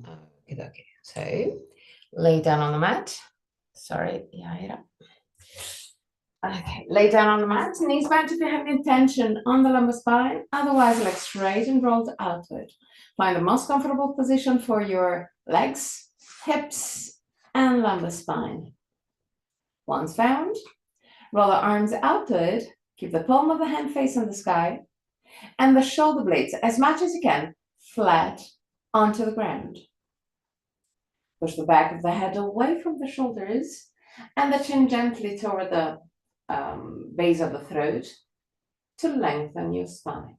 Okay. So lay down on the mat. Sorry, yeah. Okay, lay down on the mat, knees bent if you have any tension on the lumbar spine. Otherwise, legs straight and rolled outward. Find the most comfortable position for your legs, hips, and lumbar spine. Once found, roll the arms outward. Keep the palm of the hand facing the sky and the shoulder blades as much as you can flat onto the ground. Push the back of the head away from the shoulders and the chin gently toward the base of the throat to lengthen your spine.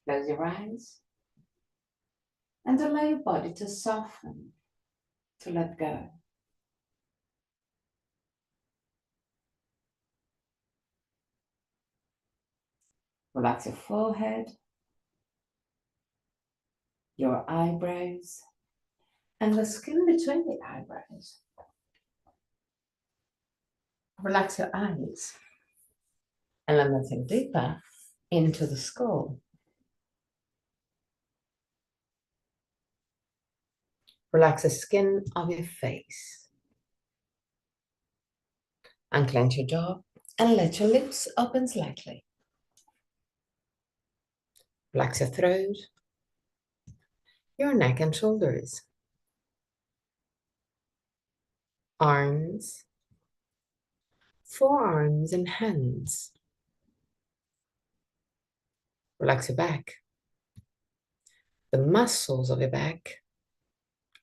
Close your eyes and allow your body to soften, to let go. Relax your forehead, your eyebrows, and the skin between the eyebrows. Relax your eyes and let them sink deeper into the skull. Relax the skin of your face. Unclench your jaw and let your lips open slightly. Relax your throat, your neck and shoulders, arms, forearms and hands. Relax your back, the muscles of your back,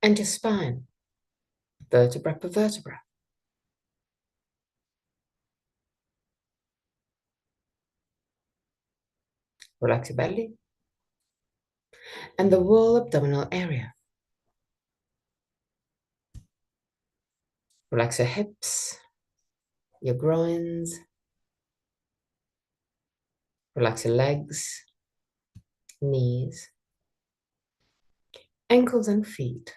and your spine, vertebra per vertebra. Relax your belly and the whole abdominal area. Relax your hips, your groins. Relax your legs, knees, ankles and feet.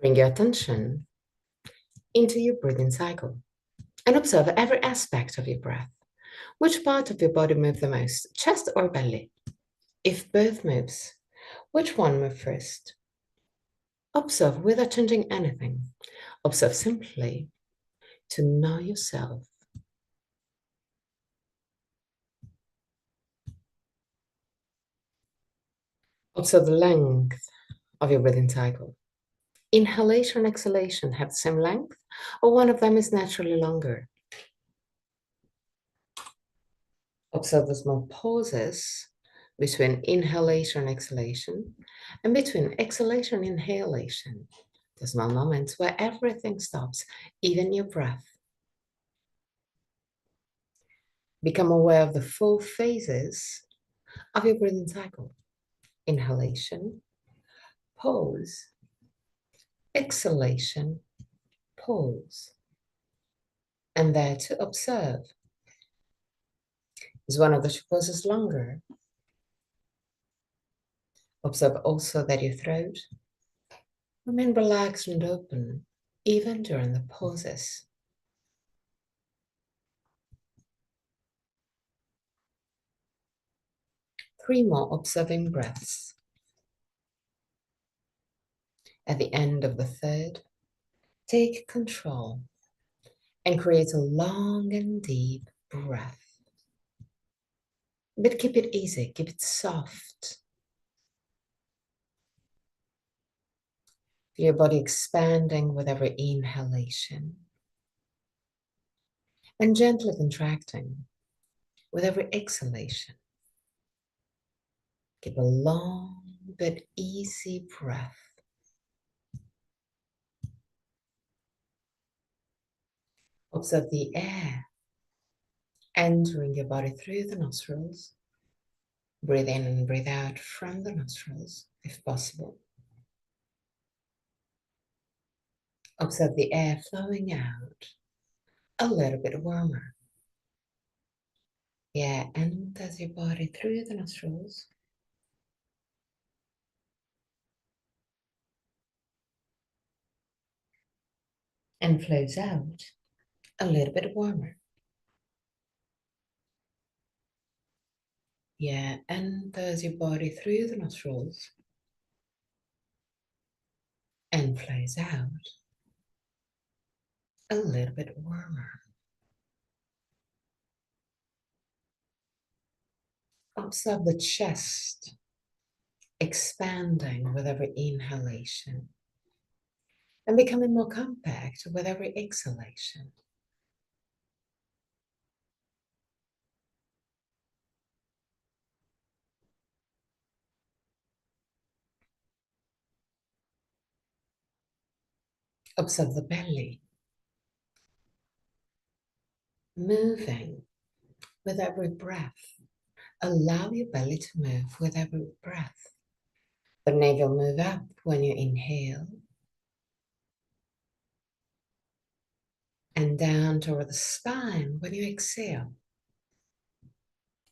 Bring your attention into your breathing cycle and observe every aspect of your breath. Which part of your body moves the most, chest or belly? If both moves, which one moves first? Observe without changing anything. Observe simply to know yourself. Observe the length of your breathing cycle. Inhalation and exhalation have the same length, or one of them is naturally longer. Observe the small pauses between inhalation and exhalation, and between exhalation and inhalation. The small moments where everything stops, even your breath. Become aware of the full phases of your breathing cycle. Inhalation, pause, exhalation, pause. And there to observe. Is one of the poses longer? Observe also that your throat remain relaxed and open, even during the pauses. Three more observing breaths. At the end of the third, take control and create a long and deep breath. But keep it easy, keep it soft. Feel your body expanding with every inhalation and gently contracting with every exhalation. Keep a long but easy breath. Observe the air entering your body through the nostrils. Breathe in and breathe out from the nostrils, if possible. Observe the air flowing out a little bit warmer. The air enters your body through the nostrils. And flows out a little bit warmer. The air enters your body through the nostrils and flows out a little bit warmer. Observe the chest expanding with every inhalation and becoming more compact with every exhalation. Observe the belly moving with every breath. Allow your belly to move with every breath. The navel move up when you inhale and down toward the spine when you exhale.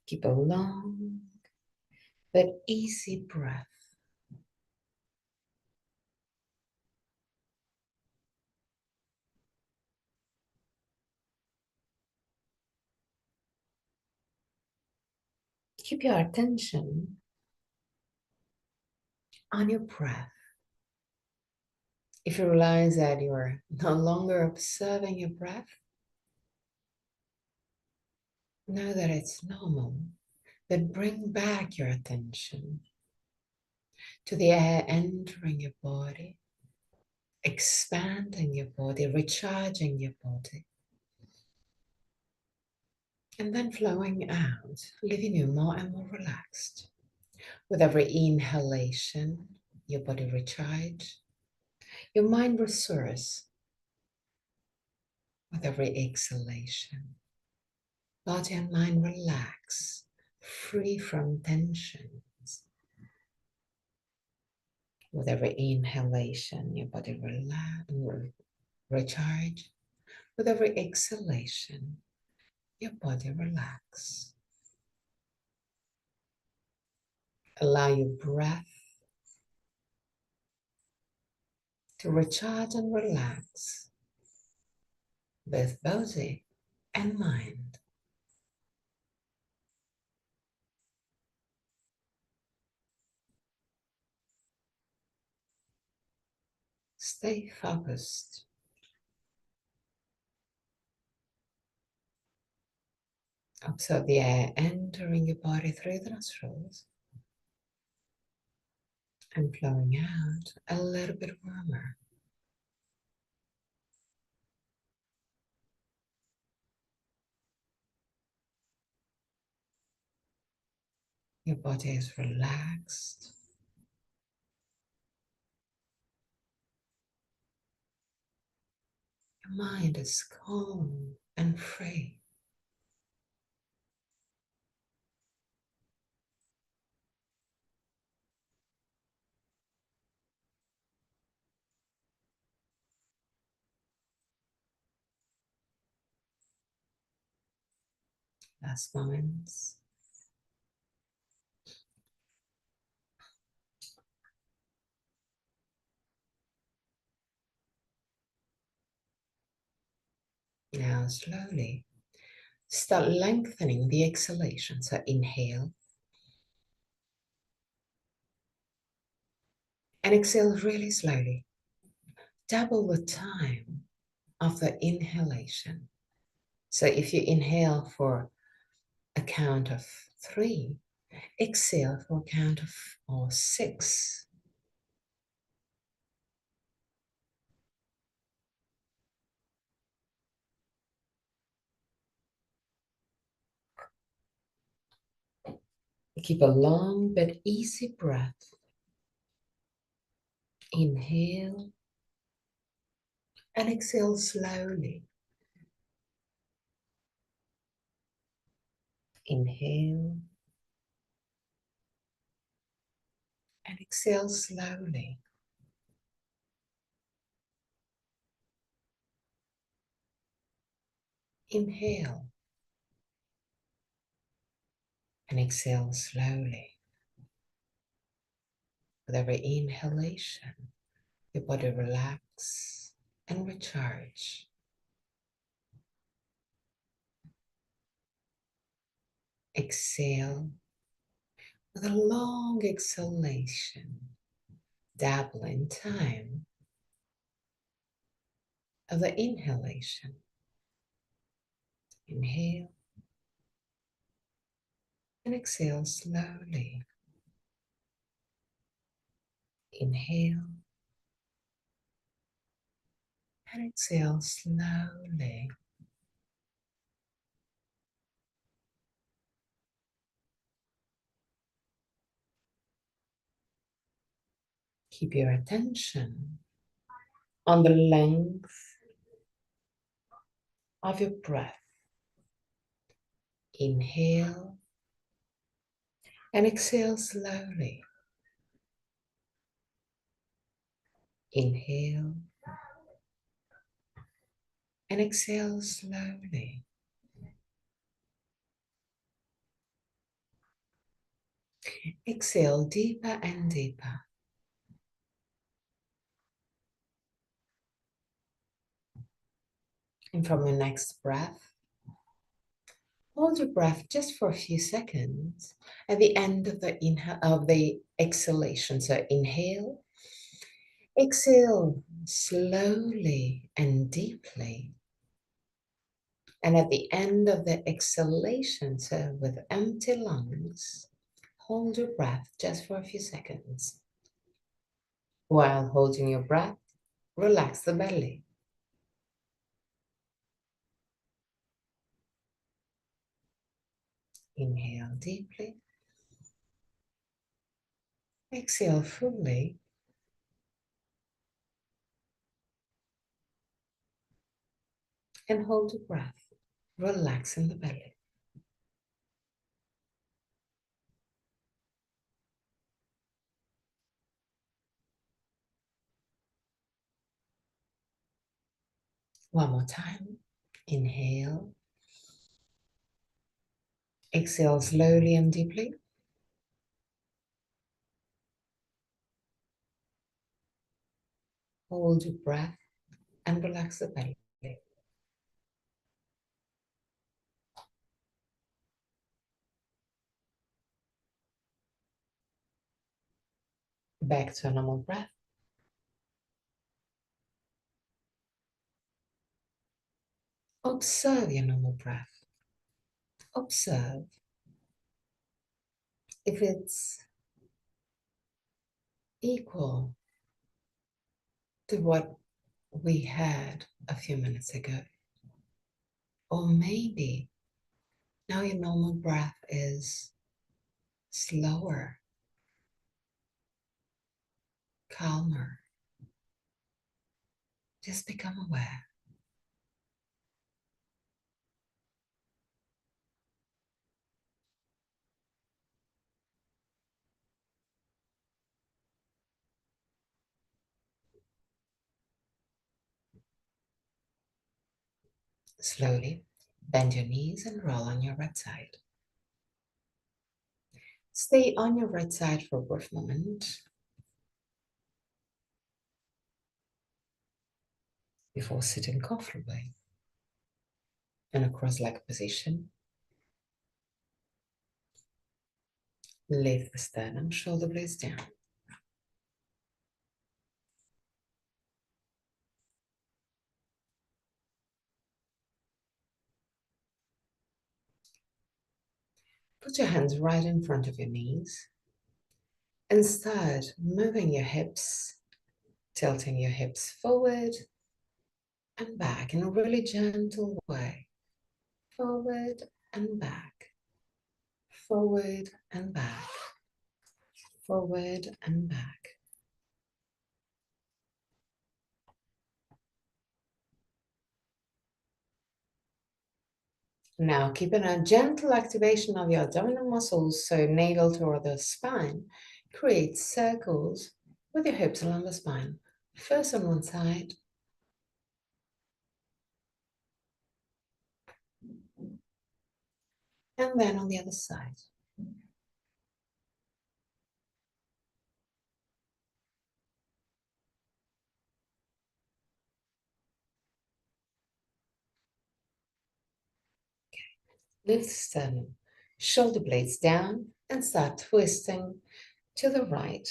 Keep a long but easy breath. Keep your attention on your breath. If you realize that you are no longer observing your breath, know that it's normal. But bring back your attention to the air entering your body, expanding your body, recharging your body, and then flowing out, leaving you more and more relaxed. With every inhalation, your body recharges, your mind resources. With every exhalation, body and mind relax, free from tensions. With every inhalation, your body recharge. With every exhalation, your body relax. Allow your breath to recharge and relax both body and mind. Stay focused. Observe the air entering your body through the nostrils and flowing out a little bit warmer. Your body is relaxed. Your mind is calm and free. Last moments. Now slowly start lengthening the exhalation. So inhale and exhale really slowly. Double the time of the inhalation. So if you inhale for a count of 3, exhale for a count of 6. Keep a long but easy breath. Inhale and exhale slowly. Inhale and exhale slowly. Inhale and exhale slowly. With every inhalation, your body relax and recharge. Exhale With a long exhalation, double in time of the inhalation. Inhale and exhale slowly. Inhale and exhale slowly. Keep your attention on the length of your breath. Inhale and exhale slowly. Inhale and exhale slowly. Exhale deeper and deeper. And from your next breath, hold your breath just for a few seconds at the end of the exhalation. So inhale, exhale slowly and deeply. And at the end of the exhalation, so with empty lungs, hold your breath just for a few seconds. While holding your breath, relax the belly. Inhale deeply. Exhale fully. And hold your breath, relaxing the belly. One more time. Inhale. Exhale slowly and deeply. Hold your breath and relax the belly. Back to a normal breath. Observe your normal breath. Observe if it's equal to what we had a few minutes ago. Or maybe now your normal breath is slower, calmer. Just become aware. Slowly bend your knees and roll on your right side. Stay on your right side for a brief moment before sitting comfortably in a cross-legged position. Lift the sternum, shoulder blades down. Put your hands right in front of your knees and start moving your hips, tilting your hips forward and back in a really gentle way. Forward and back, forward and back, forward and back. Now, keeping a gentle activation of your abdominal muscles, so navel toward the spine, create circles with your hips along the spine. First on one side, and then on the other side. Lift the sternum, shoulder blades down, and start twisting to the right.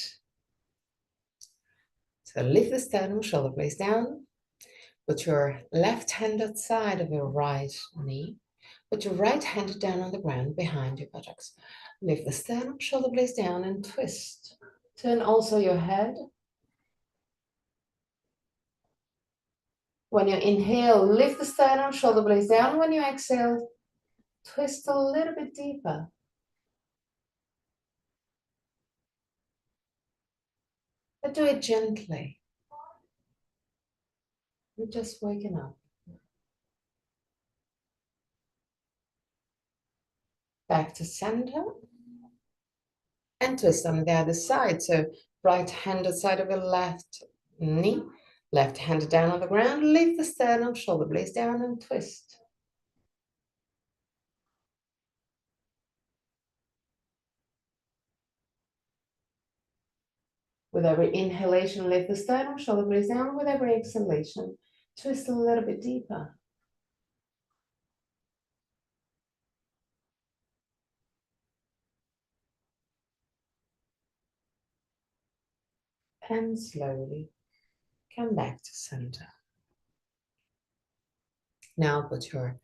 So lift the sternum, shoulder blades down. Put your left-handed side of your right knee. Put your right hand down on the ground behind your buttocks. Lift the sternum, shoulder blades down, and twist. Turn also your head. When you inhale, lift the sternum, shoulder blades down. When you exhale, twist a little bit deeper. But do it gently. You're just waking up. Back to center. And twist on the other side. So right-handed side of your left knee. Left hand down on the ground. Lift the sternum, shoulder blades down, and twist. With every inhalation, lift the sternum, shoulder blades down. With every exhalation, twist a little bit deeper. And slowly come back to center. Now put your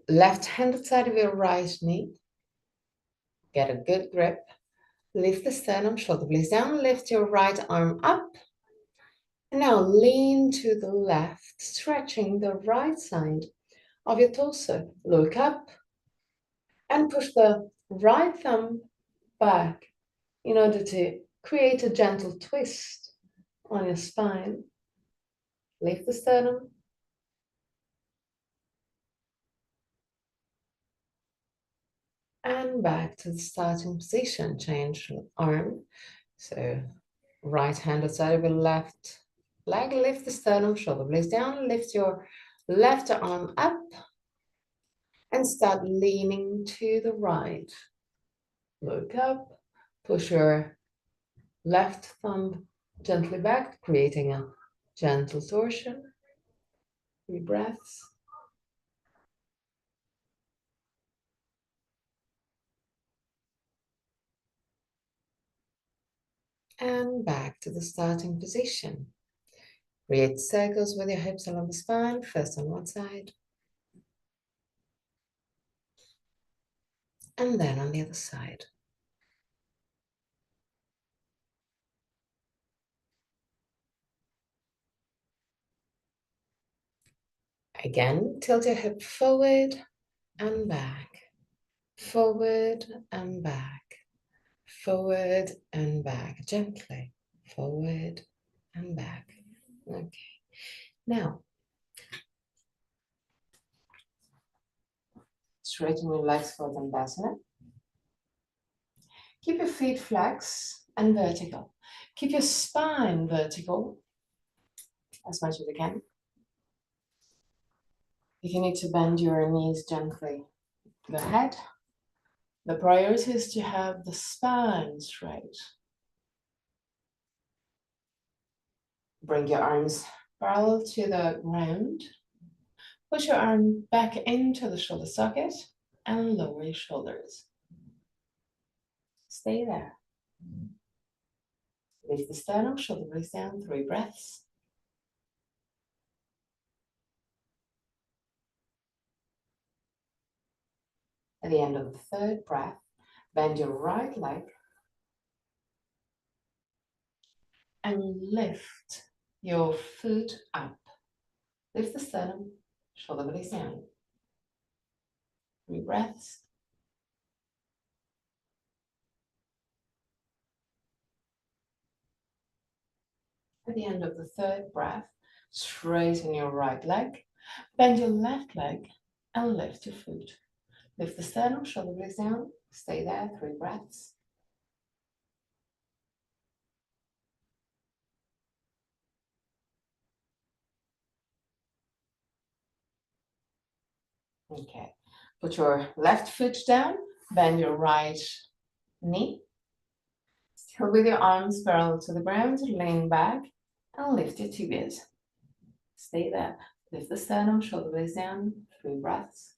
left-handed side of your right knee. Get a good grip. Lift the sternum, shoulder blades down. Lift your right arm up. And now lean to the left, stretching the right side of your torso. Look up and push the right thumb back in order to create a gentle twist on your spine. Lift the sternum. And back to the starting position. Change the arm. So right-handed side of your left leg. Lift the sternum, shoulder blades down. Lift your left arm up. And start leaning to the right. Look up. Push your left thumb gently back, creating a gentle torsion. 3 breaths. And back to the starting position. Create circles with your hips along the spine, first on one side, and then on the other side. Again, tilt your hip forward and back, forward and back, forward and back, gently, forward and back. Okay. Now, straighten your legs for Dandasana. Keep your feet flex and vertical. Keep your spine vertical as much as you can. If you need to bend your knees gently, go ahead. The priority is to have the spine straight. Bring your arms parallel to the ground. Push your arm back into the shoulder socket and lower your shoulders. Stay there. Lift the sternum, shoulder blades down, 3 breaths. At the end of the 3rd breath, bend your right leg and lift your foot up. Lift the sternum, shoulder blades down. 3 breaths. At the end of the 3rd breath, straighten your right leg, bend your left leg, and lift your foot. Lift the sternum, shoulder blades down. Stay there, 3 breaths. Okay, put your left foot down, bend your right knee. Still with your arms parallel to the ground, lean back and lift your tibias. Stay there. Lift the sternum, shoulder blades down, 3 breaths.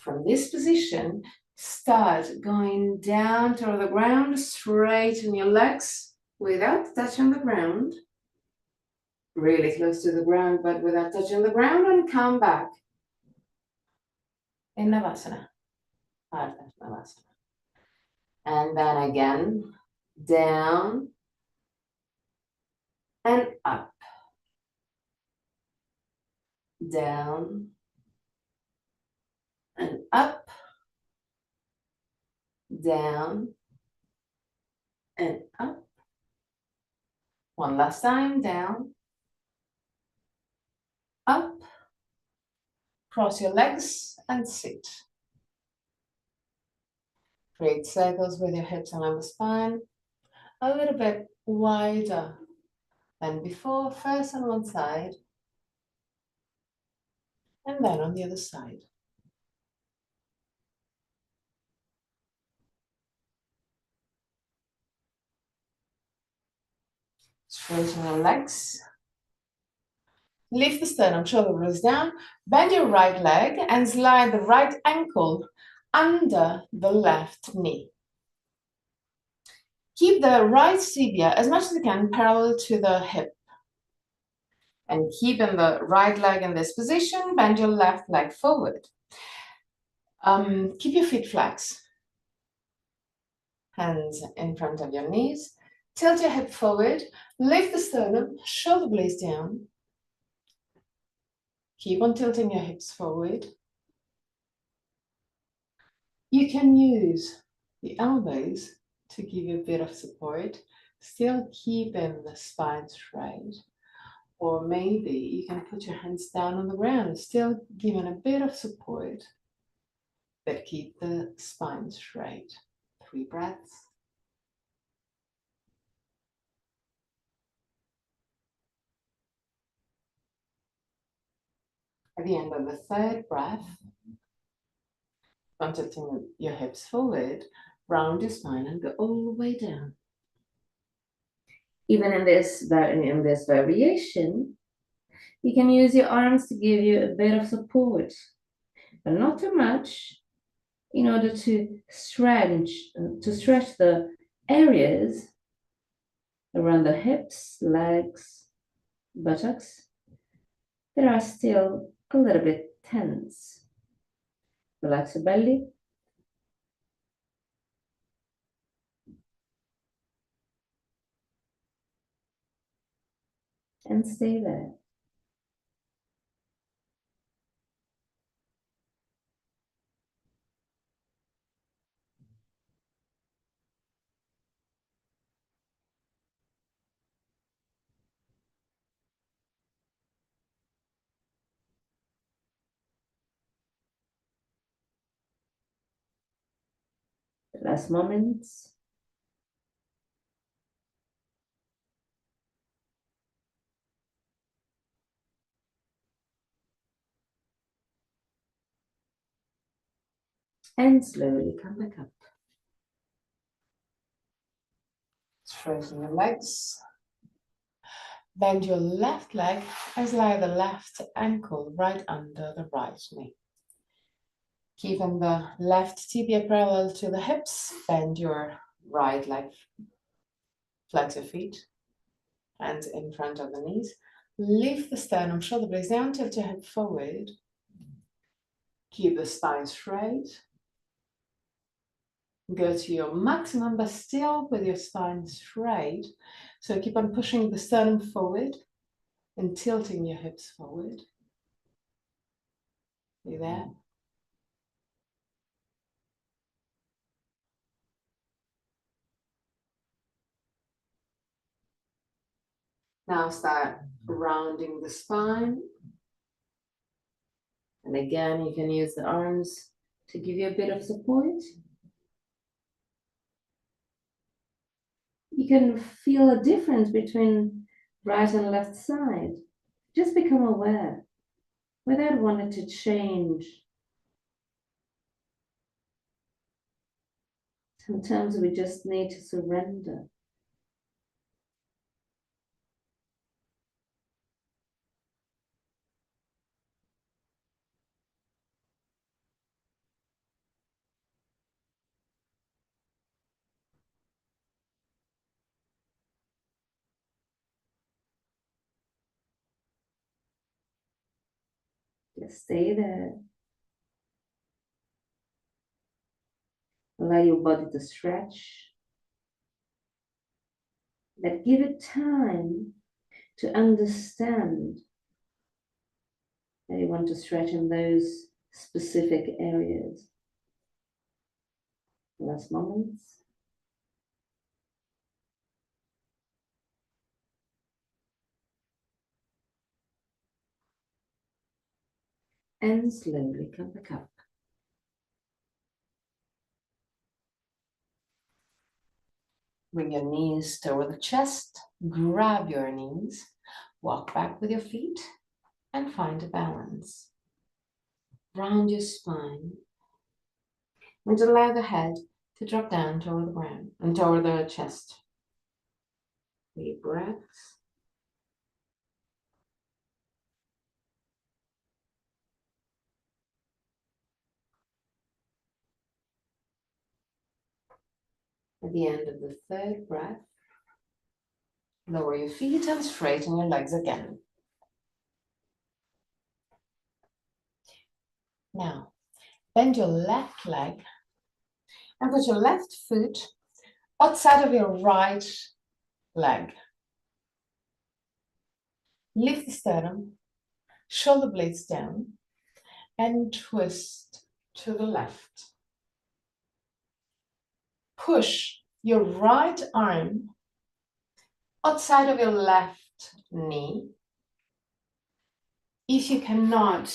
from this position, start going down to the ground, straighten your legs without touching the ground. Really close to the ground, but without touching the ground, and come back in Navasana. Ardha Navasana. And then again, down and up. Down and up. Down and up. One last time, down, up. Cross your legs and sit. Create circles with your hips along the spine, a little bit wider than before, first on one side, and then on the other side. Straighten your legs. Lift the sternum, shoulder blades down, bend your right leg and slide the right ankle under the left knee. Keep the right tibia as much as you can parallel to the hip. And keeping the right leg in this position, bend your left leg forward. Keep your feet flat. Hands in front of your knees. Tilt your hip forward. Lift the sternum, shoulder blades down. Keep on tilting your hips forward. You can use the elbows to give you a bit of support, still keeping the spine straight. Or maybe you can put your hands down on the ground, still giving a bit of support, but keep the spine straight. 3 breaths. At the end of the 3rd breath, tilting your hips forward, round your spine and go all the way down. Even in this variation, you can use your arms to give you a bit of support, but not too much, in order to stretch the areas around the hips, legs, buttocks that are still a little bit tense. Relax your belly. And stay there. The last moments. And slowly come back up. Straighten your legs. Bend your left leg and slide the left ankle right under the right knee. Keeping the left tibia parallel to the hips, bend your right leg, flex your feet, hands in front of the knees. Lift the sternum, shoulder blades down, tilt your head forward. Keep the spine straight. Go to your maximum, but still with your spine straight. So keep on pushing the sternum forward and tilting your hips forward. See that? Now start rounding the spine. And again, you can use the arms to give you a bit of support. You can feel a difference between right and left side. Just become aware without wanting to change. Sometimes we just need to surrender. Just stay there. Allow your body to stretch. But give it time to understand that you want to stretch in those specific areas. Last moments. And slowly come back up. Bring your knees toward the chest, grab your knees, walk back with your feet, and find a balance. Round your spine, and allow the head to drop down toward the ground and toward the chest. Deep breaths. At the end of the third breath, lower your feet and straighten your legs again. Now, bend your left leg and put your left foot outside of your right leg. Lift the sternum, shoulder blades down, and twist to the left. Push your right arm outside of your left knee. If you cannot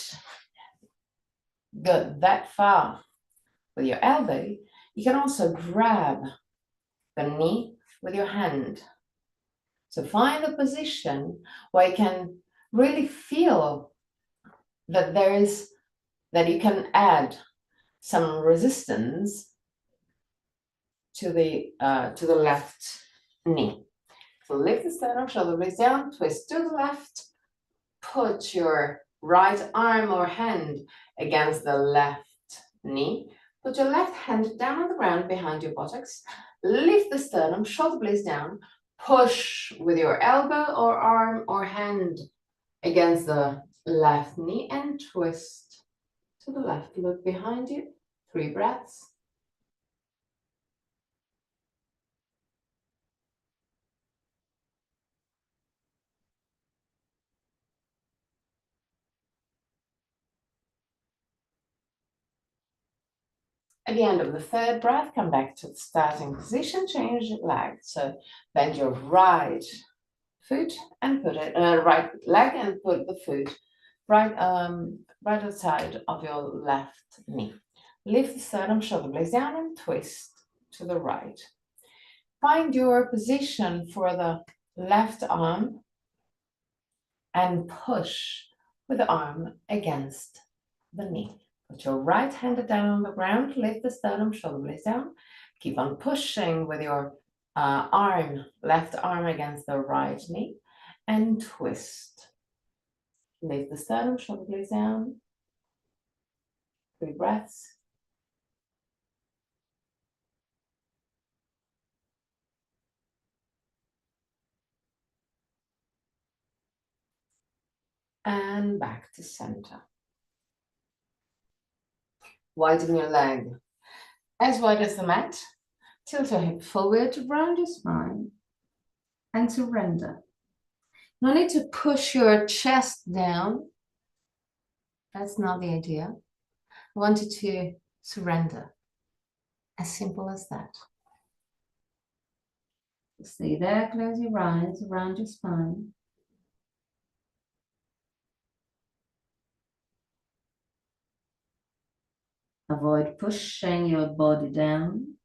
go that far with your elbow, you can also grab the knee with your hand. So find a position where you can really feel that that you can add some resistance to the left knee. So lift the sternum, shoulder blades down, twist to the left, put your right arm or hand against the left knee, put your left hand down on the ground behind your buttocks, lift the sternum, shoulder blades down, push with your elbow or arm or hand against the left knee and twist to the left. Look behind you, 3 breaths. At the end of the third breath, come back to the starting position, change your leg. So bend your right foot and put it, right leg and put the foot right outside of your left knee. Lift the sternum, shoulder blades down and twist to the right. Find your position for the left arm and push with the arm against the knee. Put your right hand down on the ground, lift the sternum, shoulder blades down. Keep on pushing with your left arm against the right knee and twist. Lift the sternum, shoulder blades down. 3 breaths. And back to center. Widen your leg as wide as the mat. Tilt your hip forward, round your spine, and surrender. No need to push your chest down. That's not the idea. I want you to surrender. As simple as that. Stay there, close your eyes, around your spine. Avoid pushing your body down.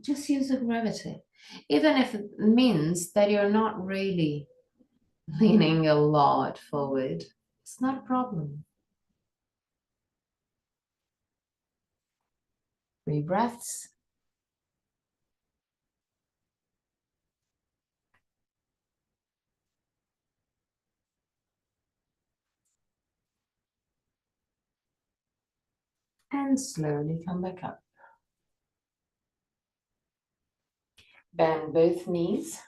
Just use the gravity. Even if it means that you're not really leaning a lot forward, it's not a problem. 3 breaths. And slowly come back up. Bend both knees.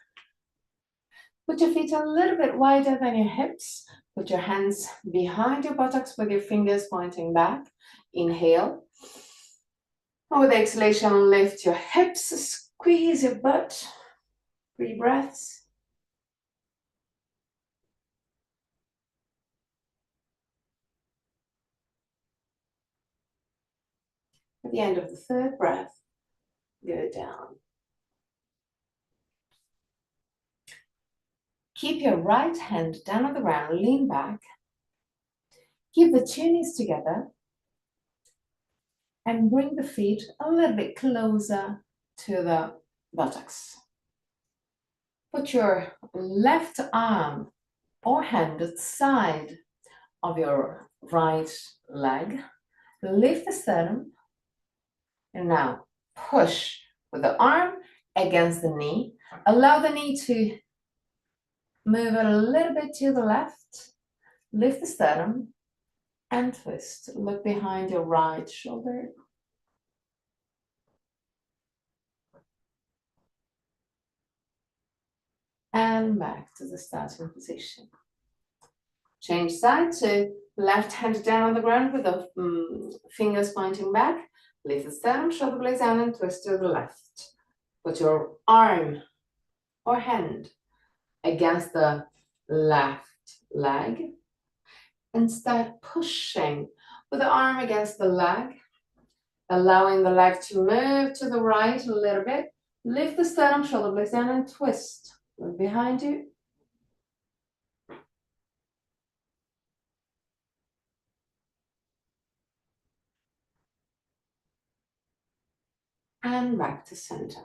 Put your feet a little bit wider than your hips. Put your hands behind your buttocks with your fingers pointing back. Inhale. And with exhalation, lift your hips, squeeze your butt. 3 breaths. At the end of the 3rd breath, go down. Keep your right hand down on the ground, lean back. Keep the two knees together and bring the feet a little bit closer to the buttocks. Put your left arm or hand at the side of your right leg. Lift the sternum. And now push with the arm against the knee. Allow the knee to move a little bit to the left. Lift the sternum and twist. Look behind your right shoulder. And back to the starting position. Change side to left hand down on the ground with the fingers pointing back. Lift the sternum, shoulder blades down and twist to the left. Put your arm or hand against the left leg and start pushing with the arm against the leg, allowing the leg to move to the right a little bit. Lift the sternum, shoulder blades down and twist. Look behind you. And back to center.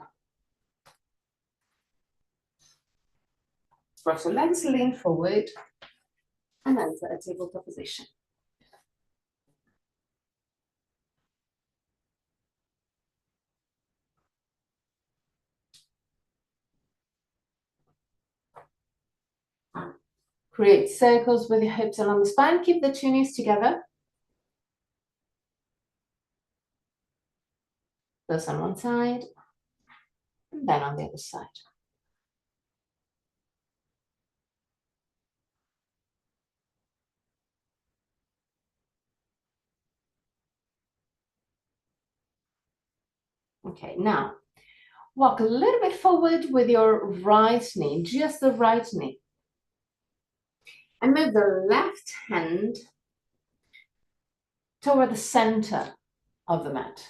Cross your legs, lean forward, and enter a tabletop position. Create circles with your hips along the spine. Keep the two knees together. First on one side, and then on the other side. Okay, now walk a little bit forward with your right knee, just the right knee. And move the left hand toward the center of the mat.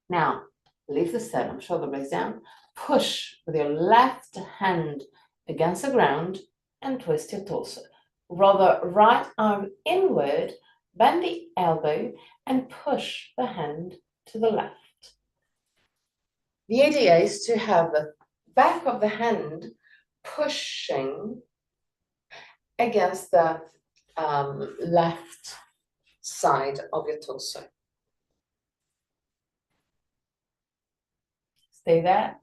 Now, lift the sternum, shoulder blades down, push with your left hand against the ground and twist your torso. Roll the right arm inward, bend the elbow and push the hand to the left. The idea is to have the back of the hand pushing against the left side of your torso. Stay there.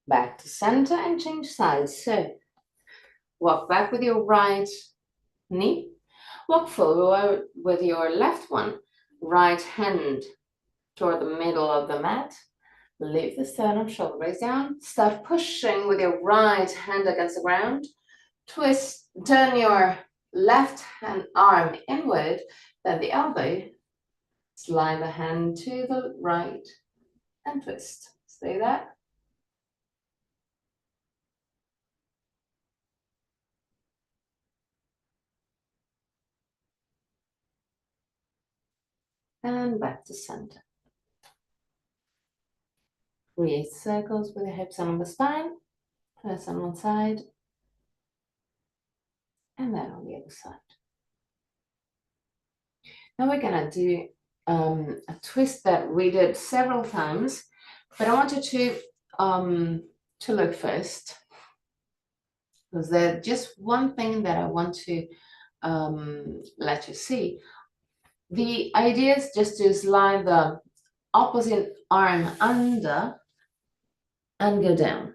Back to center and change sides. So walk back with your right knee. Walk forward with your left one. Right hand toward the middle of the mat. Lift the sternum, shoulder blades down. Start pushing with your right hand against the ground. Twist, turn your left hand arm inward, then the elbow. Slide the hand to the right and twist. Stay there. And back to center. Create circles with the hips on the spine. First on one side, and then on the other side. Now we're gonna do a twist that we did several times, but I want you to look first, because there's just one thing that I want to let you see. The idea is just to slide the opposite arm under and go down.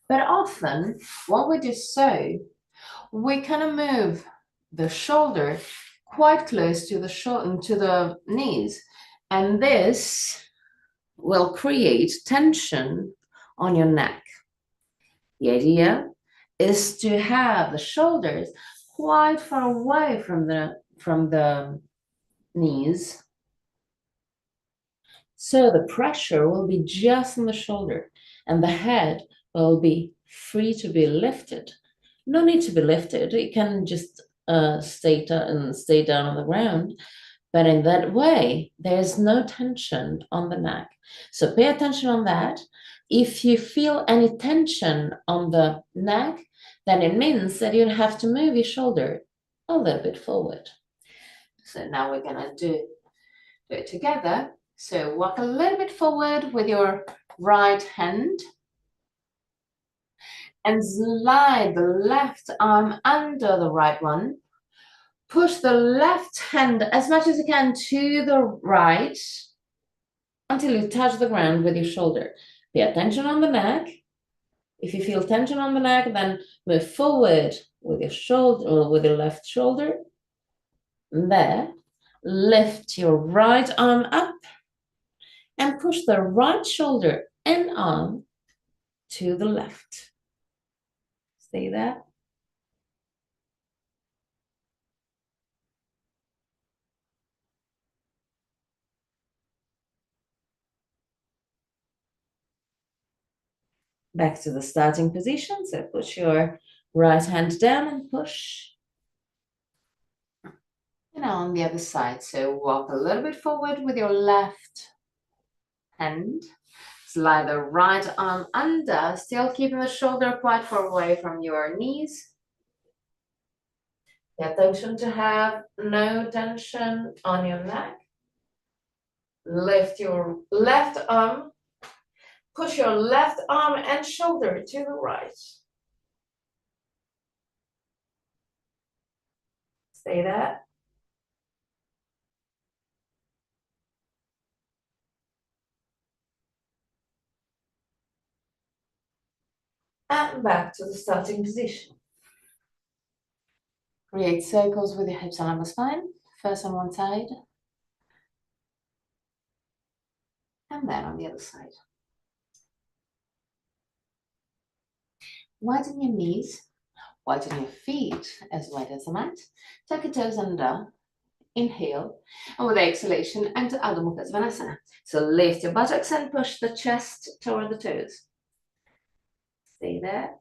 But often, when we do so, we kind of move the shoulder quite close to the knees, and this will create tension on your neck. The idea is to have the shoulders quite far away from the knees. So the pressure will be just on the shoulder and the head will be free to be lifted. No need to be lifted. It can just stay down on the ground. But in that way, there's no tension on the neck. So pay attention on that. If you feel any tension on the neck, then it means that you have to move your shoulder a little bit forward. So now we're gonna do it together. So walk a little bit forward with your right hand and slide the left arm under the right one. Push the left hand as much as you can to the right until you touch the ground with your shoulder. Pay attention on the neck. If you feel tension on the neck, then move forward with your shoulder or with your left shoulder. There, lift your right arm up and push the right shoulder and arm to the left. Stay there. Back to the starting position. So put your right hand down and push. And now on the other side. So walk a little bit forward with your left hand. Slide the right arm under, still keeping the shoulder quite far away from your knees. Pay attention to have no tension on your neck. Lift your left arm. Push your left arm and shoulder to the right. Stay there. And back to the starting position. Create circles with your hips and lumbar spine. First on one side. And then on the other side. Widen your knees. Widen your feet as wide as the mat. Tuck your toes under. Inhale. And with the exhalation, enter Adho Mukha Svanasana. So lift your buttocks and push the chest toward the toes. Stay there.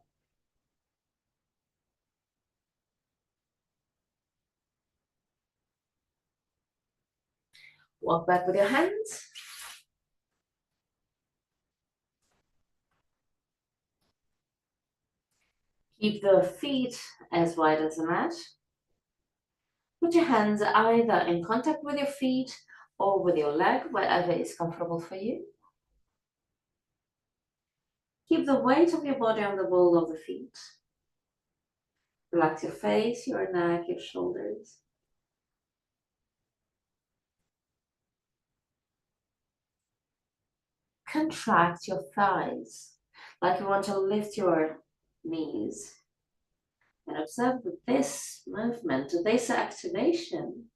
Walk back with your hands. Keep the feet as wide as the mat. Put your hands either in contact with your feet or with your leg, wherever is comfortable for you. Keep the weight of your body on the ball of the feet. Relax your face, your neck, your shoulders. Contract your thighs, like you want to lift your knees. And observe that this movement, this activation,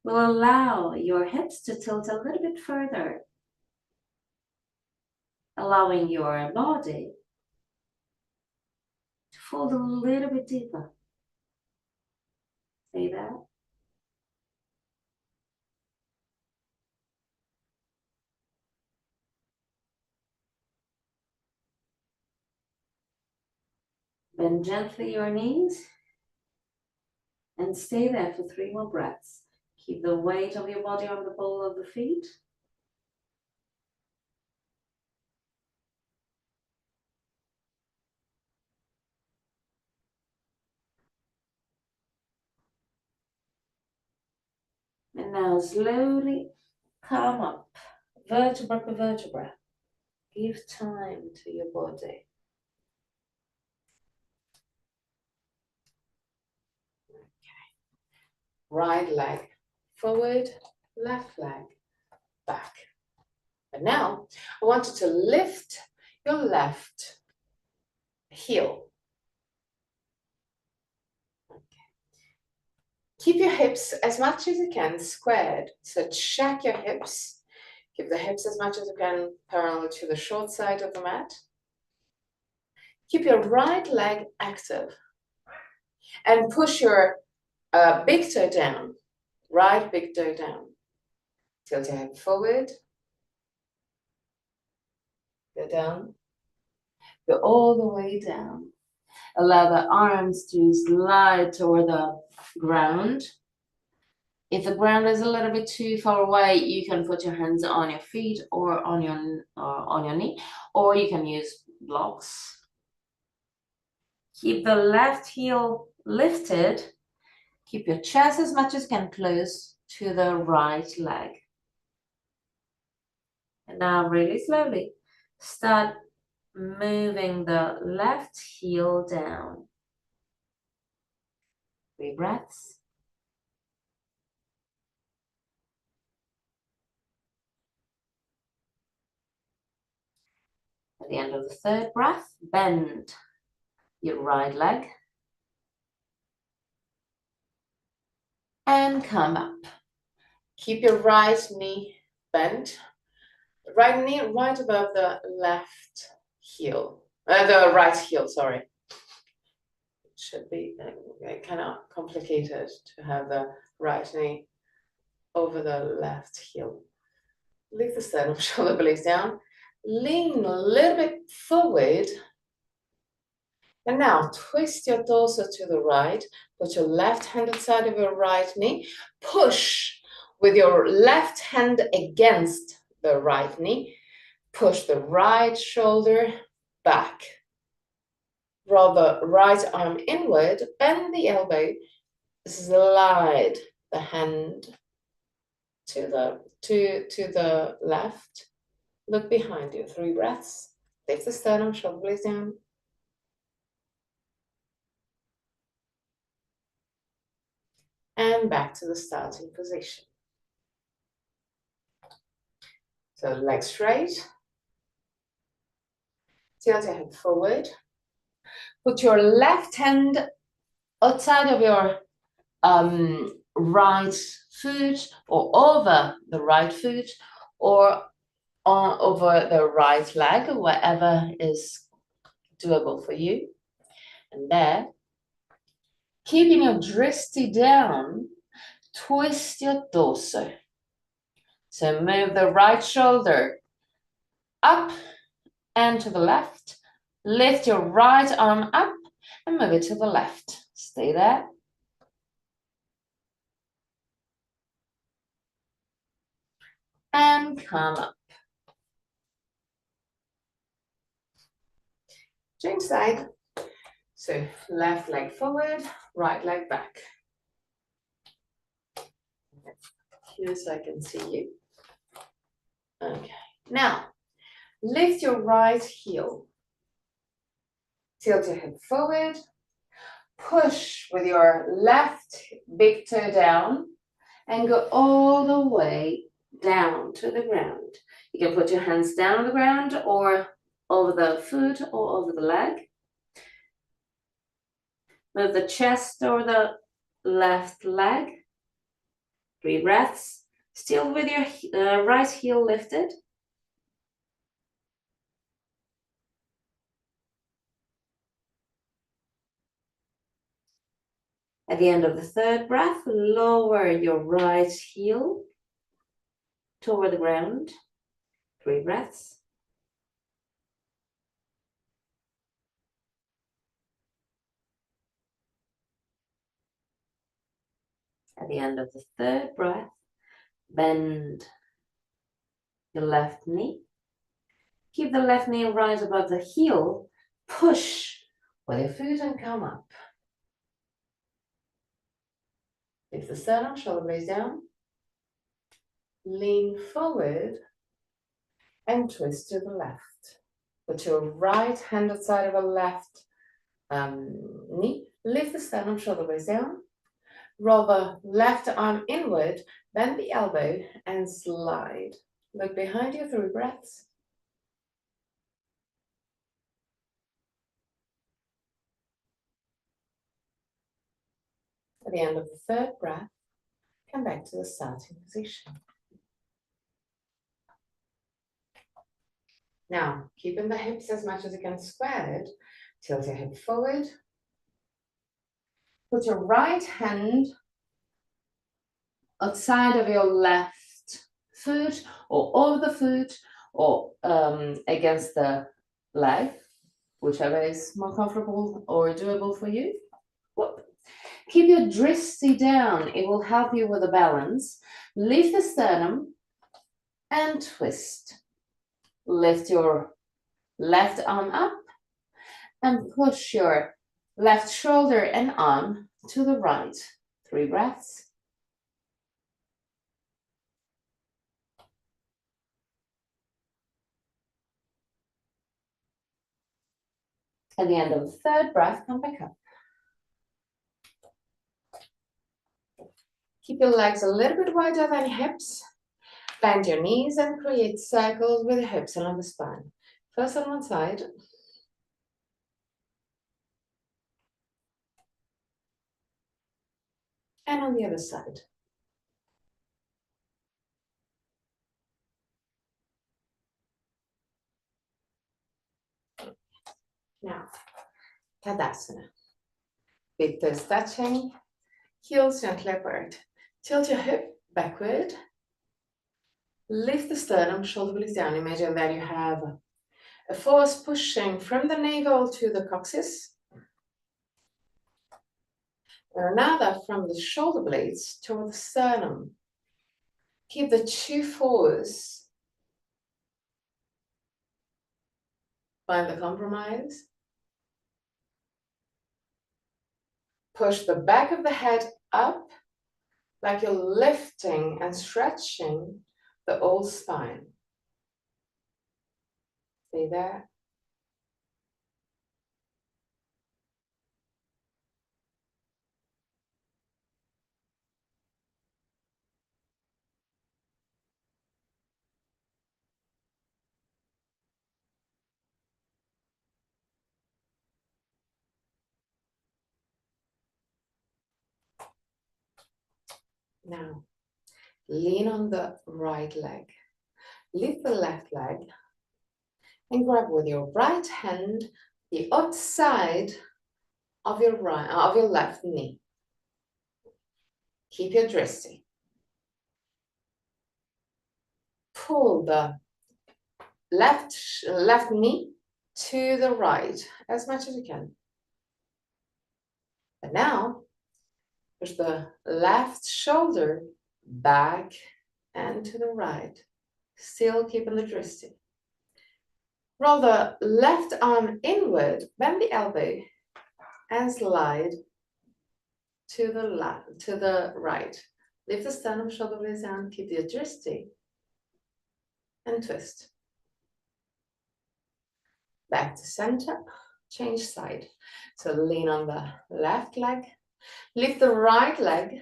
will allow your hips to tilt a little bit further, allowing your body to fold a little bit deeper. Stay there. Bend gently your knees and stay there for 3 more breaths. Keep the weight of your body on the ball of the feet. And now slowly come up, vertebra per vertebra. Give time to your body. Right leg forward, left leg back. And now I want you to lift your left heel. Okay. Keep your hips as much as you can squared. So check your hips. Keep the hips as much as you can parallel to the short side of the mat. Keep your right leg active and push your big toe down, right big toe down. Tilt your head forward, go down, go all the way down. Allow the arms to slide toward the ground. If the ground is a little bit too far away, you can put your hands on your feet or on your knee, or you can use blocks. Keep the left heel lifted. Keep your chest as much as you can close to the right leg. And now really slowly, start moving the left heel down. 3 breaths. At the end of the 3rd breath, bend your right leg and come up. Keep your right knee bent. Right knee right above the left heel. The right heel, sorry. It should be kind of complicated to have the right knee over the left heel. Leave the sternum, shoulder blades down. Lean a little bit forward. And now twist your torso to the right. Put your left hand outside of your right knee. Push with your left hand against the right knee. Push the right shoulder back. Roll the right arm inward. Bend the elbow. Slide the hand to the left. Look behind you. 3 breaths. Lift the sternum, shoulder blades down. And back to the starting position. So legs straight. Tilt your head forward. Put your left hand outside of your right foot or over the right foot or over the right leg, whatever is doable for you. And there, keeping your dristi down, twist your torso. So move the right shoulder up and to the left. Lift your right arm up and move it to the left. Stay there. And come up. Change side. So left leg forward, right leg back. Here so I can see you. Okay. Now, lift your right heel. Tilt your head forward. Push with your left big toe down and go all the way down to the ground. You can put your hands down on the ground or over the foot or over the leg. Move the chest or the left leg. 3 breaths. Still with your right heel lifted. At the end of the 3rd breath, lower your right heel toward the ground. 3 breaths. At the end of the 3rd breath, bend your left knee. Keep the left knee right above the heel. Push with your foot and come up. Lift the sternum, shoulder blades down. Lean forward and twist to the left. Put your right hand outside of the left knee. Lift the sternum, shoulder blades down. Roll the left arm inward, bend the elbow and slide. Look behind you, 3 breaths. At the end of the 3rd breath, come back to the starting position. Now, keeping the hips as much as you can squared, tilt your hip forward. Put your right hand outside of your left foot or over the foot or against the leg, whichever is more comfortable or doable for you. Whoop. Keep your dristi down. It will help you with the balance. Lift the sternum and twist. Lift your left arm up and push your left shoulder and arm to the right. 3 breaths. At the end of the 3rd breath, come back up. Keep your legs a little bit wider than your hips. Bend your knees and create circles with your hips along the spine. First on one side. And on the other side. Now, Tadasana. Big toes touching, heels gently apart. Tilt your hip backward. Lift the sternum, shoulder blades down. Imagine that you have a force pushing from the navel to the coccyx. And another from the shoulder blades toward the sternum. Keep the 2 force. Find the compromise. Push the back of the head up like you're lifting and stretching the old spine. Stay there. Now, lean on the right leg. Lift the left leg and grab with your right hand the outside of your left knee. Keep your dristi. Pull the left knee to the right as much as you can. And now, push the left shoulder back and to the right, still keeping the dristi. Roll the left arm inward, bend the elbow, and slide to the right. Lift the sternum, shoulder blades down, keep the dristi, and twist. Back to center, change side. So lean on the left leg, lift the right leg,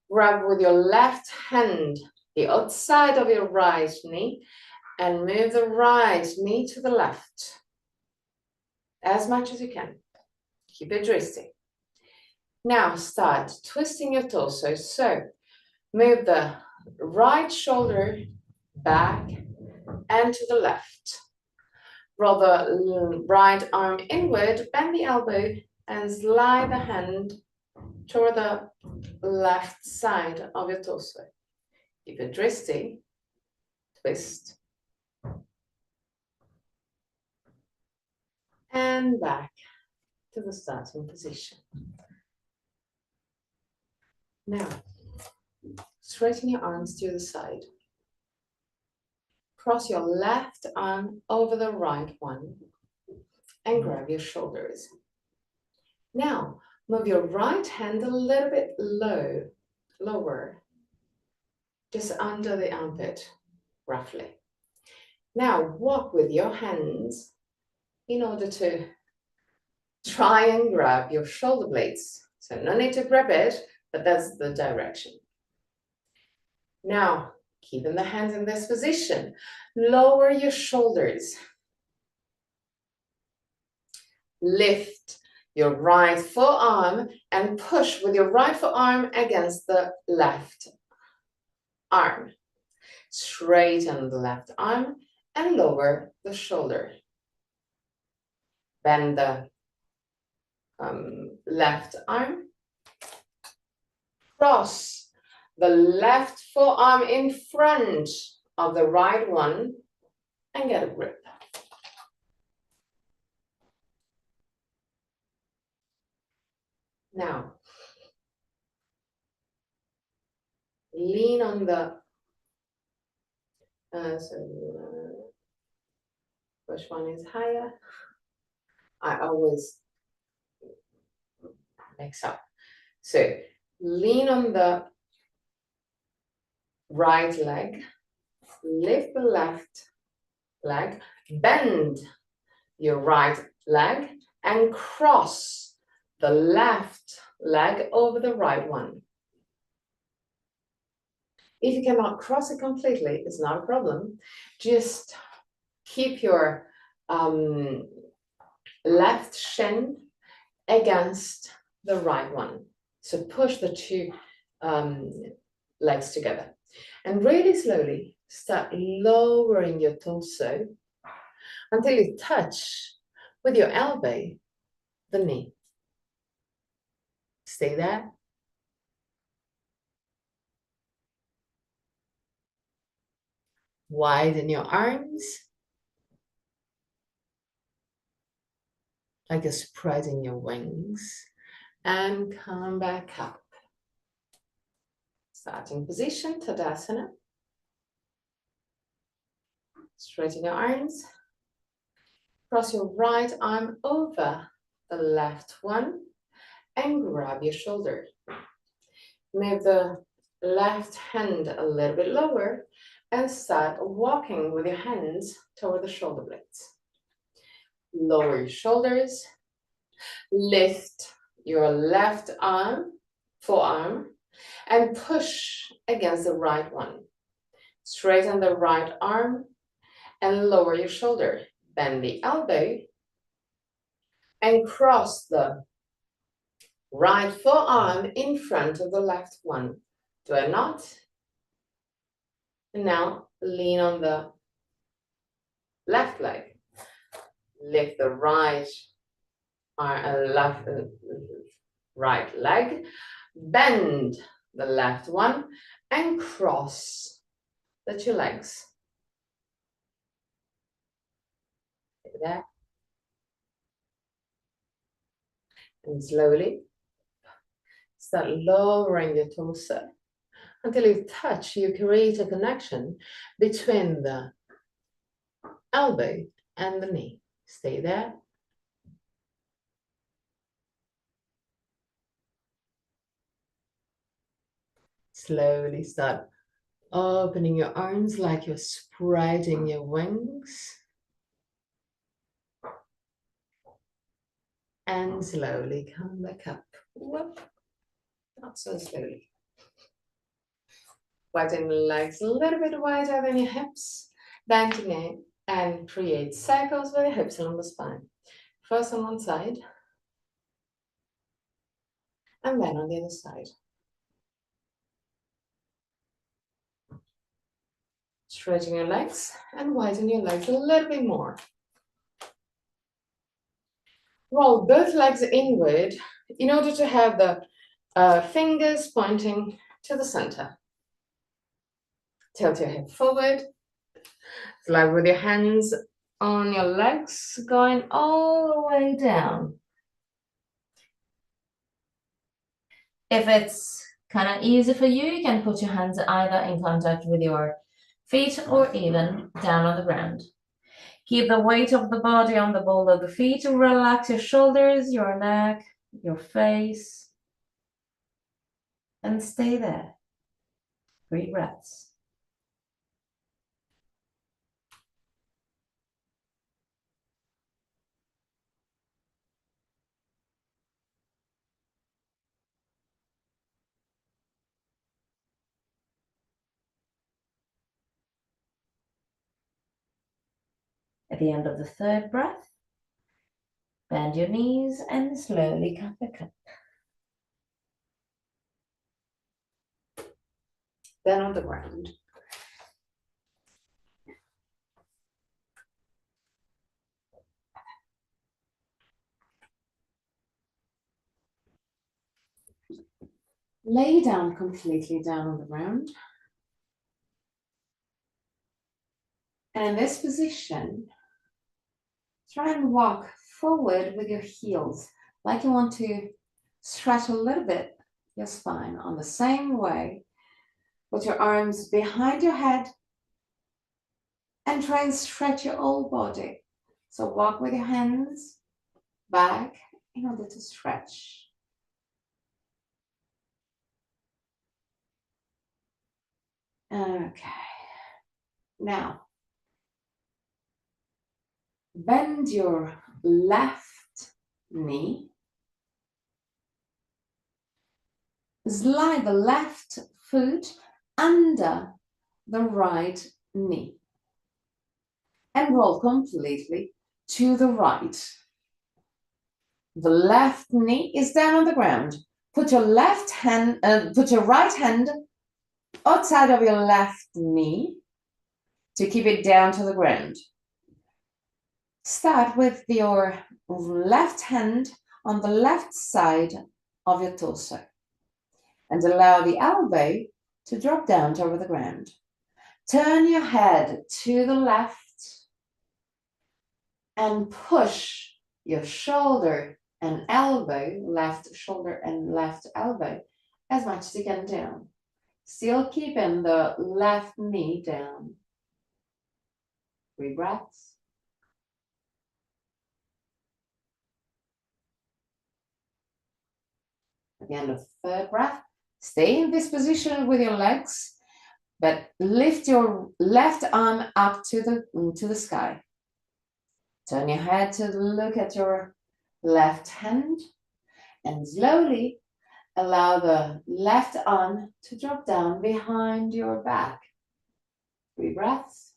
grab with your left hand the outside of your right knee, and move the right knee to the left as much as you can. Keep it dristi. Now start twisting your torso. So move the right shoulder back and to the left. Roll the right arm inward, bend the elbow, and slide the hand toward the left side of your torso. Keep it dristi. Twist. And back to the starting position. Now, straighten your arms to the side. Cross your left arm over the right one and grab your shoulders. Now, move your right hand a little bit lower, just under the armpit, roughly. Now, walk with your hands in order to try and grab your shoulder blades. So no need to grab it, but that's the direction. Now, keeping the hands in this position, lower your shoulders. Lift your right forearm and push with your right forearm against the left arm. Straighten the left arm and lower the shoulder. Bend the left arm. Cross the left forearm in front of the right one and get a grip. Now, lean on the, which one is higher? I always mix up. So lean on the right leg, lift the left leg, bend your right leg and cross the left leg over the right one. If you cannot cross it completely, it's not a problem. Just keep your left shin against the right one. So push the two legs together. And really slowly start lowering your torso until you touch with your elbow the knee. Stay there. Widen your arms, like you're spreading your wings, and come back up. Starting position, Tadasana. Straighten your arms. Cross your right arm over the left one and grab your shoulder. Move the left hand a little bit lower and start walking with your hands toward the shoulder blades. Lower your shoulders, lift your left arm, forearm, and push against the right one. Straighten the right arm and lower your shoulder. Bend the elbow and cross the right forearm in front of the left one. Do a knot. And now lean on the left leg. Lift the right right leg. Bend the left one and cross the two legs. Like that. And slowly start lowering your torso until you touch, you create a connection between the elbow and the knee. Stay there. Slowly start opening your arms like you're spreading your wings. And slowly come back up. Whoop. Not so slowly. Widen the legs a little bit wider than your hips, bending it and create circles with your hips along the spine. First on one side, and then on the other side. Stretching your legs and widen your legs a little bit more. Roll both legs inward in order to have the fingers pointing to the center. Tilt your hip forward. Slide with your hands on your legs, going all the way down. If it's kind of easy for you, you can put your hands either in contact with your feet or even down on the ground. Keep the weight of the body on the ball of the feet. Relax your shoulders, your neck, your face, and stay there. 3 breaths. At the end of the 3rd breath, bend your knees and slowly come back up. Then on the ground. lay down completely down on the ground. And in this position, try and walk forward with your heels, like you want to stretch a little bit your spine on the same way. Put your arms behind your head and try and stretch your whole body. So walk with your hands back in order to stretch. Okay. Now, bend your left knee. Slide the left foot under the right knee and roll completely to the right. The left knee is down on the ground. Put your right hand outside of your left knee to keep it down to the ground. Start with your left hand on the left side of your torso and allow the elbow to drop down toward the ground. Turn your head to the left and push your shoulder and elbow, left shoulder and left elbow, as much as you can down. Still keeping the left knee down. 3 breaths. At the end of the 3rd breath, stay in this position with your legs, but lift your left arm up to the sky. Turn your head to look at your left hand and slowly allow the left arm to drop down behind your back. 3 breaths.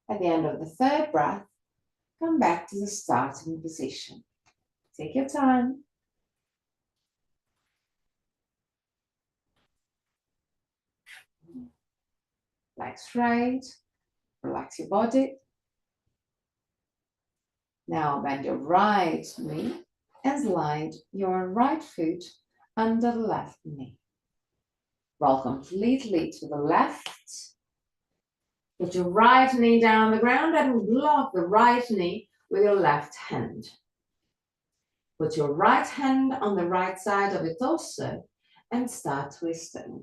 At the end of the 3rd breath, come back to the starting position. Take your time. Legs straight, relax your body. Now bend your right knee and slide your right foot under the left knee. Roll completely to the left. Put your right knee down on the ground and block the right knee with your left hand. Put your right hand on the right side of your torso and start twisting.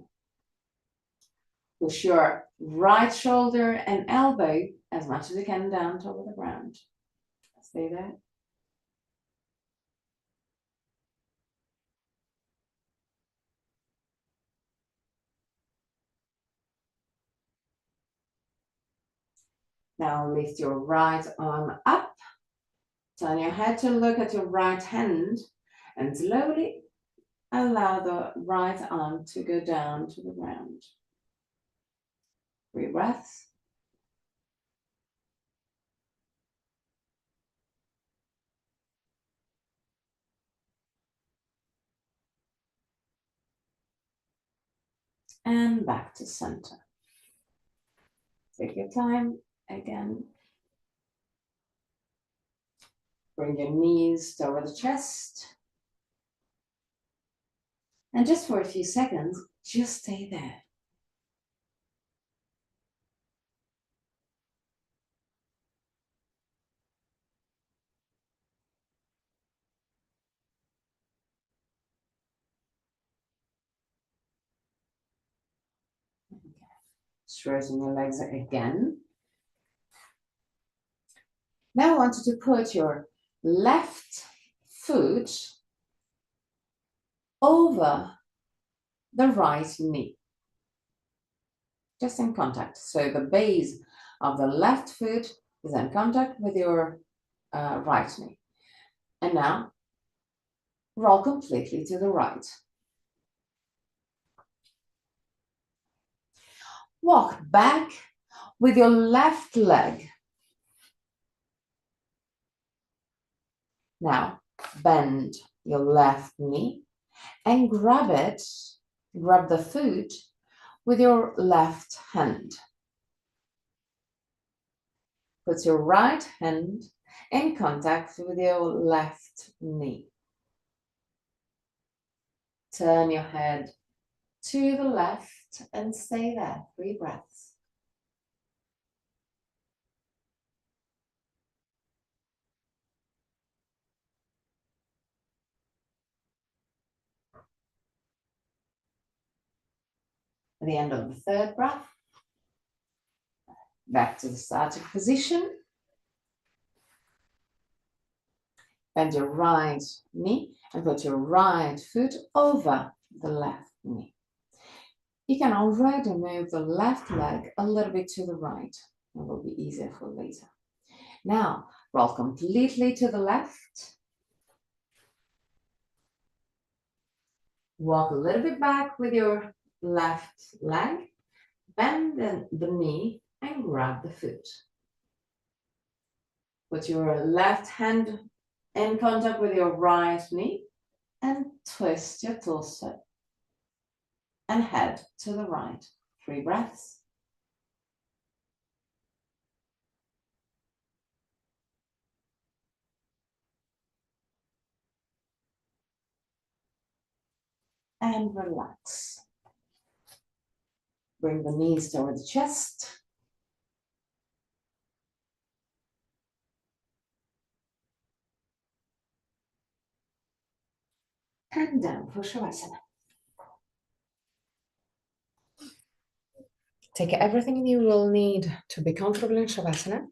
Push your right shoulder and elbow as much as you can down toward the ground. Stay there. Now lift your right arm up. Turn your head to look at your right hand and slowly allow the right arm to go down to the ground. 3 breaths. And back to center. Take your time again. Bring your knees toward the chest. And just for a few seconds, just stay there. Okay. Straighten your legs again. Now I want you to put your left foot over the right knee. Just in contact. So the base of the left foot is in contact with your right knee. And now roll completely to the right. Walk back with your left leg. Now bend your left knee and grab the foot with your left hand. Put your right hand in contact with your left knee. Turn your head to the left and stay there. 3 breaths. At the end of the 3rd breath, back to the static position. Bend your right knee and put your right foot over the left knee. You can already move the left leg a little bit to the right. It will be easier for later. Now, roll completely to the left. Walk a little bit back with your left leg. Bend the knee and grab the foot. Put your left hand in contact with your right knee and twist your torso and head to the right. 3 breaths. And relax. Bring the knees toward the chest. And down for Shavasana. Take everything you will need to be comfortable in Shavasana.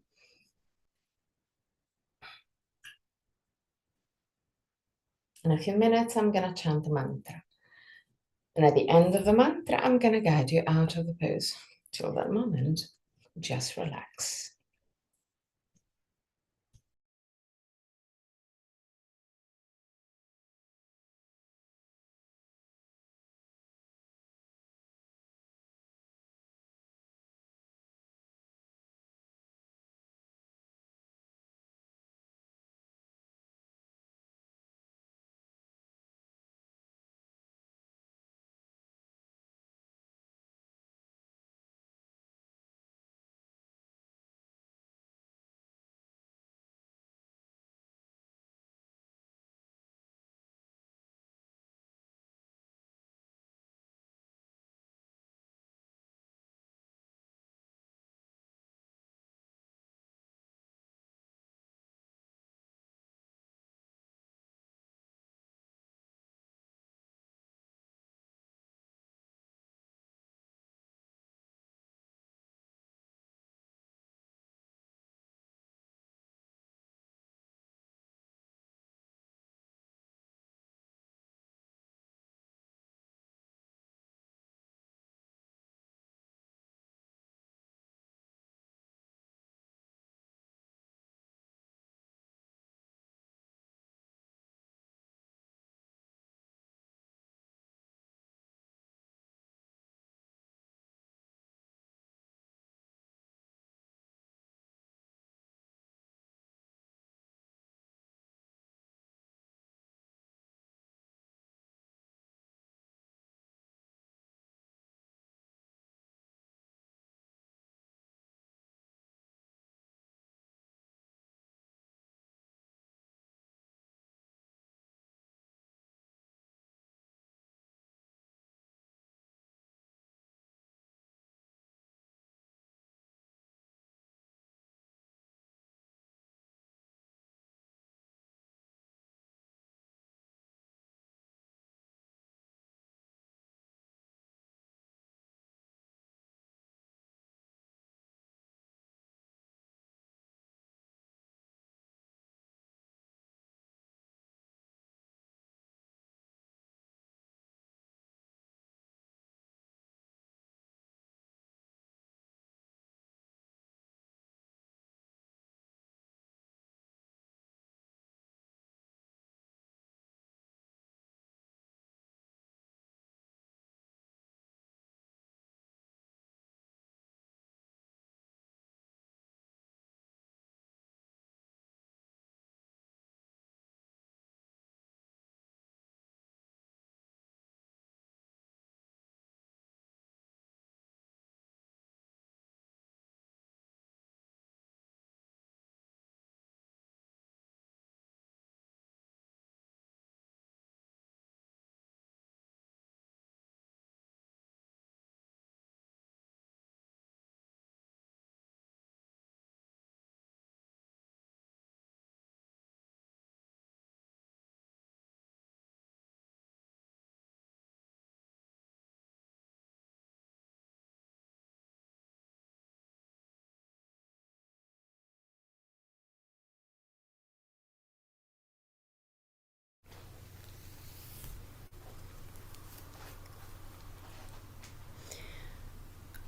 In a few minutes, I'm going to chant the mantra. And at the end of the mantra, I'm going to guide you out of the pose. Till that moment, just relax.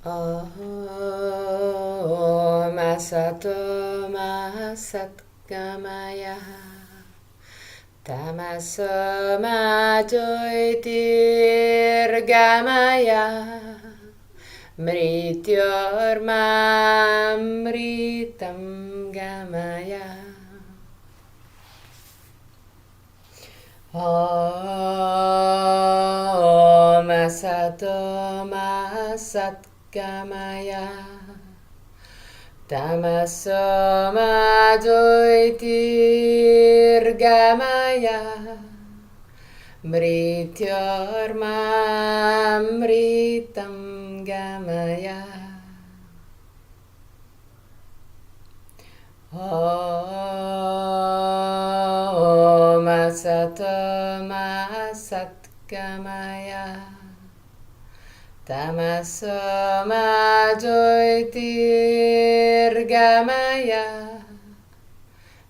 Om Asato Ma Satgamaya Tamaso Ma Jyotirgamaya Mrityurmamritam Gamaya. Om Asato Ma Satgamaya Tamaso Ma Jyotirgamaya Mrityurmamritam Gamaya. Om Asato Ma Satgamaya Tamaso Ma Jyotirgamaya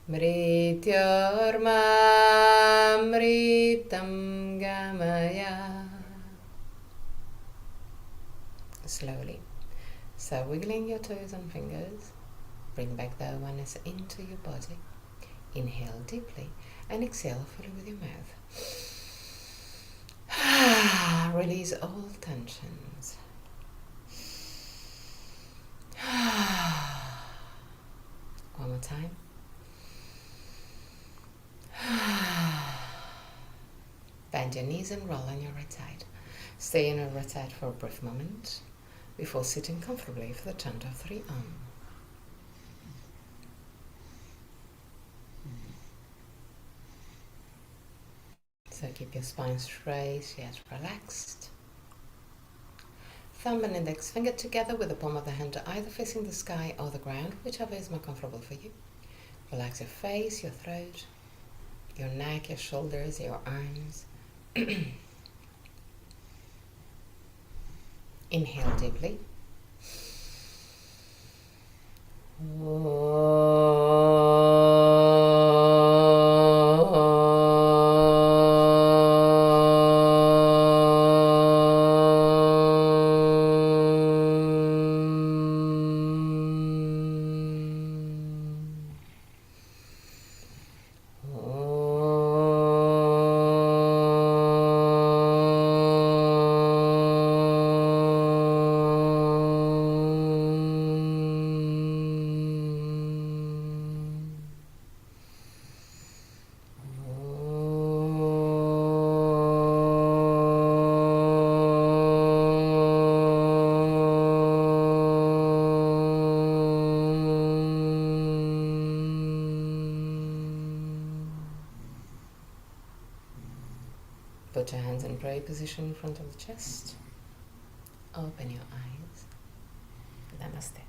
Mrityurmamritam Gamaya. Slowly, so wiggling your toes and fingers, bring back the awareness into your body. Inhale deeply and exhale fully with your mouth. Release all tensions. One more time. Bend your knees and roll on your right side. Stay on your right side for a brief moment before sitting comfortably for the chant of 3 Om. So keep your spine straight yet relaxed. Thumb and index finger together with the palm of the hand either facing the sky or the ground, whichever is more comfortable for you. Relax your face, your throat, your neck, your shoulders, your arms. Inhale deeply. Put your hands in prayer position in front of the chest. Open your eyes. Namaste.